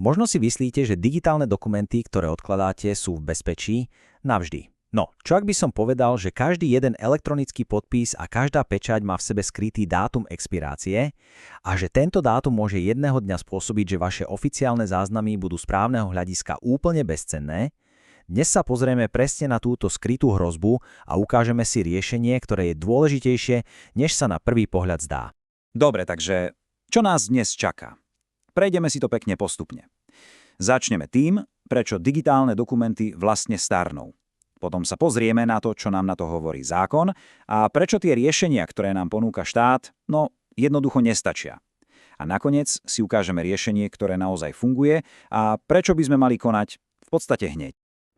Možno si myslíte, že digitálne dokumenty, ktoré odkladáte, sú v bezpečí navždy. No, čo ak by som povedal, že každý jeden elektronický podpis a každá pečať má v sebe skrytý dátum expirácie a že tento dátum môže jedného dňa spôsobiť, že vaše oficiálne záznamy budú z právneho hľadiska úplne bezcenné? Dnes sa pozrieme presne na túto skrytú hrozbu a ukážeme si riešenie, ktoré je dôležitejšie, než sa na prvý pohľad zdá. Dobre, takže čo nás dnes čaká? Prejdeme si to pekne postupne. Začneme tým, prečo digitálne dokumenty vlastne starnú. Potom sa pozrieme na to, čo nám na to hovorí zákon a prečo tie riešenia, ktoré nám ponúka štát, jednoducho nestačia. A nakoniec si ukážeme riešenie, ktoré naozaj funguje a prečo by sme mali konať v podstate hneď.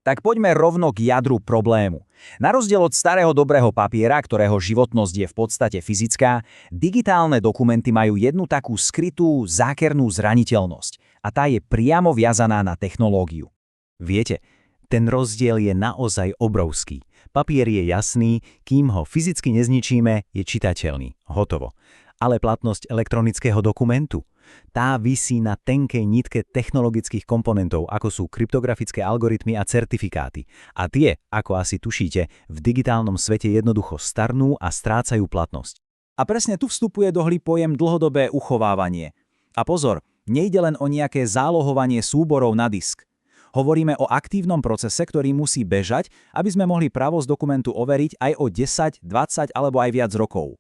Tak poďme rovno k jadru problému. Na rozdiel od starého dobrého papiera, ktorého životnosť je v podstate fyzická, digitálne dokumenty majú jednu takú skrytú, zákernú zraniteľnosť a tá je priamo viazaná na technológiu. Viete, ten rozdiel je naozaj obrovský. Papier je jasný, kým ho fyzicky nezničíme, je čitateľný. Hotovo. Ale platnosť elektronického dokumentu? Tá visí na tenkej nitke technologických komponentov, ako sú kryptografické algoritmy a certifikáty. A tie, ako asi tušíte, v digitálnom svete jednoducho starnú a strácajú platnosť. A presne tu vstupuje do hry pojem dlhodobé uchovávanie. A pozor, nejde len o nejaké zálohovanie súborov na disk. Hovoríme o aktívnom procese, ktorý musí bežať, aby sme mohli pravosť dokumentu overiť aj o 10, 20 alebo aj viac rokov.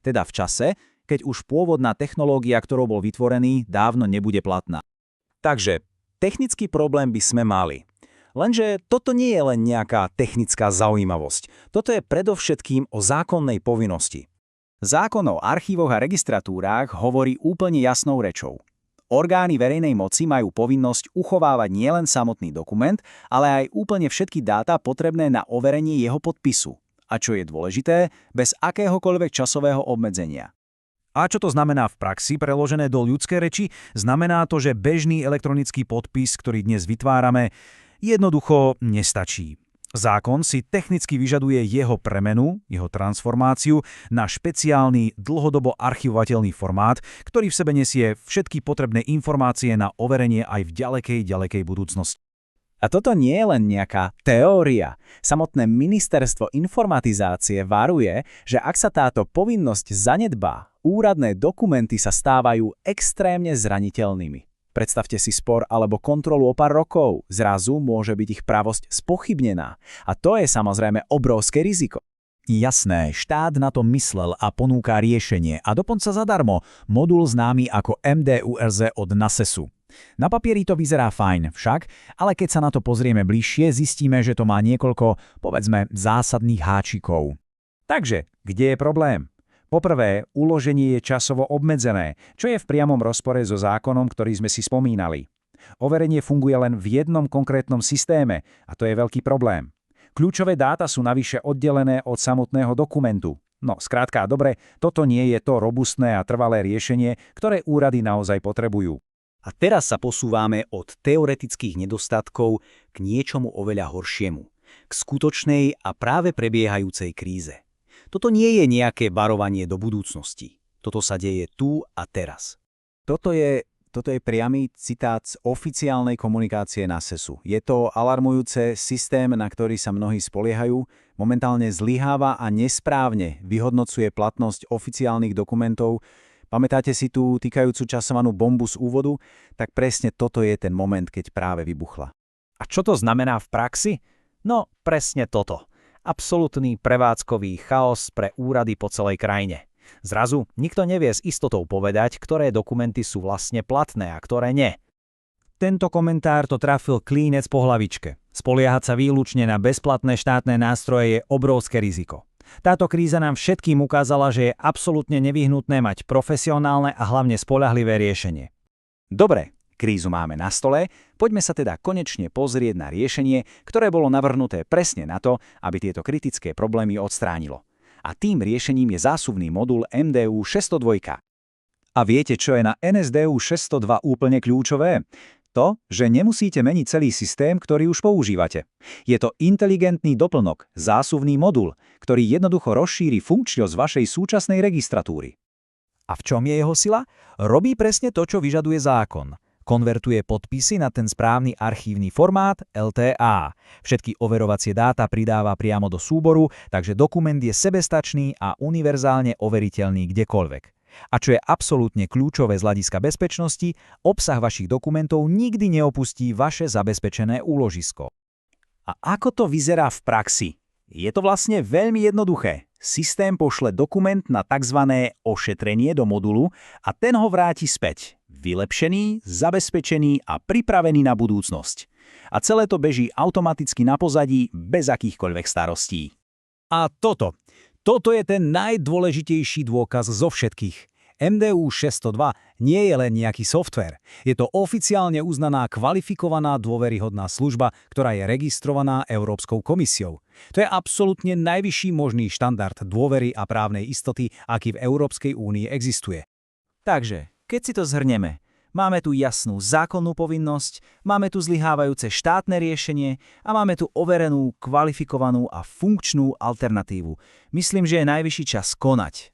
Teda v čase, keď už pôvodná technológia, ktorou bol vytvorený, dávno nebude platná. Takže, technický problém by sme mali. Lenže toto nie je len nejaká technická zaujímavosť. Toto je predovšetkým o zákonnej povinnosti. Zákon o archívoch a registratúrách hovorí úplne jasnou rečou. Orgány verejnej moci majú povinnosť uchovávať nielen samotný dokument, ale aj úplne všetky dáta potrebné na overenie jeho podpisu. A čo je dôležité, bez akéhokoľvek časového obmedzenia. A čo to znamená v praxi, preložené do ľudskej reči? Znamená to, že bežný elektronický podpis, ktorý dnes vytvárame, jednoducho nestačí. Zákon si technicky vyžaduje jeho premenu, jeho transformáciu na špeciálny, dlhodobo archivovateľný formát, ktorý v sebe nesie všetky potrebné informácie na overenie aj v ďalekej budúcnosti. A toto nie je len nejaká teória. Samotné ministerstvo informatizácie varuje, že ak sa táto povinnosť zanedbá, úradné dokumenty sa stávajú extrémne zraniteľnými. Predstavte si spor alebo kontrolu o pár rokov. Zrazu môže byť ich pravosť spochybnená. A to je samozrejme obrovské riziko. Jasné, štát na to myslel a ponúka riešenie a dokonca zadarmo, modul známy ako MDURZ od NASESu. Na papieri to vyzerá fajn však, ale keď sa na to pozrieme bližšie, zistíme, že to má niekoľko, povedzme, zásadných háčikov. Takže, kde je problém? Poprvé, uloženie je časovo obmedzené, čo je v priamom rozpore so zákonom, ktorý sme si spomínali. Overenie funguje len v jednom konkrétnom systéme a to je veľký problém. Kľúčové dáta sú navyše oddelené od samotného dokumentu. No, skrátka, dobre, toto nie je to robustné a trvalé riešenie, ktoré úrady naozaj potrebujú. A teraz sa posúvame od teoretických nedostatkov k niečomu oveľa horšiemu. K skutočnej a práve prebiehajúcej kríze. Toto nie je nejaké varovanie do budúcnosti. Toto sa deje tu a teraz. Toto je priamy citát z oficiálnej komunikácie NASESu. Je to alarmujúce, systém, na ktorý sa mnohí spoliehajú, momentálne zlyháva a nesprávne vyhodnocuje platnosť oficiálnych dokumentov. Pamätáte si tú týkajúcu časovanú bombu z úvodu? Tak presne toto je ten moment, keď práve vybuchla. A čo to znamená v praxi? No, presne toto. Absolútny prevádzkový chaos pre úrady po celej krajine. Zrazu nikto nevie s istotou povedať, ktoré dokumenty sú vlastne platné a ktoré nie. Tento komentár to trafil klínec po hlavičke. Spoliehať sa výlučne na bezplatné štátne nástroje je obrovské riziko. Táto kríza nám všetkým ukázala, že je absolútne nevyhnutné mať profesionálne a hlavne spoľahlivé riešenie. Dobre, krízu máme na stole, poďme sa teda konečne pozrieť na riešenie, ktoré bolo navrhnuté presne na to, aby tieto kritické problémy odstránilo. A tým riešením je zásuvný modul MDU 602. A viete, čo je na NSDU 602 úplne kľúčové? To, že nemusíte meniť celý systém, ktorý už používate. Je to inteligentný doplnok, zásuvný modul, ktorý jednoducho rozšíri funkčnosť vašej súčasnej registratúry. A v čom je jeho sila? Robí presne to, čo vyžaduje zákon. Konvertuje podpisy na ten správny archívny formát LTA. Všetky overovacie dáta pridáva priamo do súboru, takže dokument je sebestačný a univerzálne overiteľný kdekoľvek. A čo je absolútne kľúčové z hľadiska bezpečnosti, obsah vašich dokumentov nikdy neopustí vaše zabezpečené úložisko. A ako to vyzerá v praxi? Je to vlastne veľmi jednoduché. Systém pošle dokument na tzv. Ošetrenie do modulu a ten ho vráti späť. Vylepšený, zabezpečený a pripravený na budúcnosť. A celé to beží automaticky na pozadí bez akýchkoľvek starostí. A toto je ten najdôležitejší dôkaz zo všetkých. MDU 602 nie je len nejaký softvér. Je to oficiálne uznaná kvalifikovaná dôveryhodná služba, ktorá je registrovaná Európskou komisiou. To je absolútne najvyšší možný štandard dôvery a právnej istoty, aký v Európskej únii existuje. Takže, keď si to zhrnieme, máme tu jasnú zákonnú povinnosť, máme tu zlyhávajúce štátne riešenie a máme tu overenú, kvalifikovanú a funkčnú alternatívu. Myslím, že je najvyšší čas konať.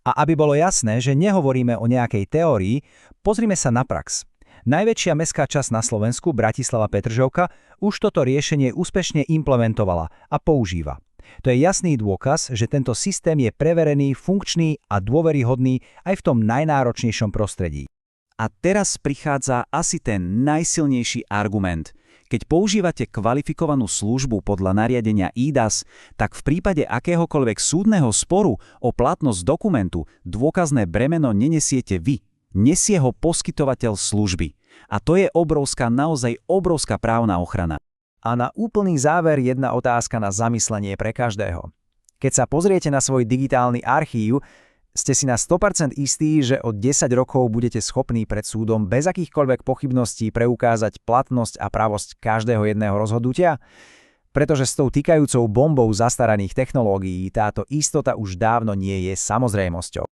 A aby bolo jasné, že nehovoríme o nejakej teórii, pozrime sa na prax. Najväčšia mestská časť na Slovensku, Bratislava-Petržovka, už toto riešenie úspešne implementovala a používa. To je jasný dôkaz, že tento systém je preverený, funkčný a dôveryhodný aj v tom najnáročnejšom prostredí. A teraz prichádza asi ten najsilnejší argument. Keď používate kvalifikovanú službu podľa nariadenia eIDAS, tak v prípade akéhokoľvek súdneho sporu o platnosť dokumentu dôkazné bremeno nenesiete vy, nesie ho poskytovateľ služby. A to je naozaj obrovská právna ochrana. A na úplný záver jedna otázka na zamyslenie pre každého. Keď sa pozriete na svoj digitálny archív, ste si na 100% istí, že od 10 rokov budete schopní pred súdom bez akýchkoľvek pochybností preukázať platnosť a pravosť každého jedného rozhodnutia? Pretože s tou tykajúcou bombou zastaraných technológií táto istota už dávno nie je samozrejmosťou.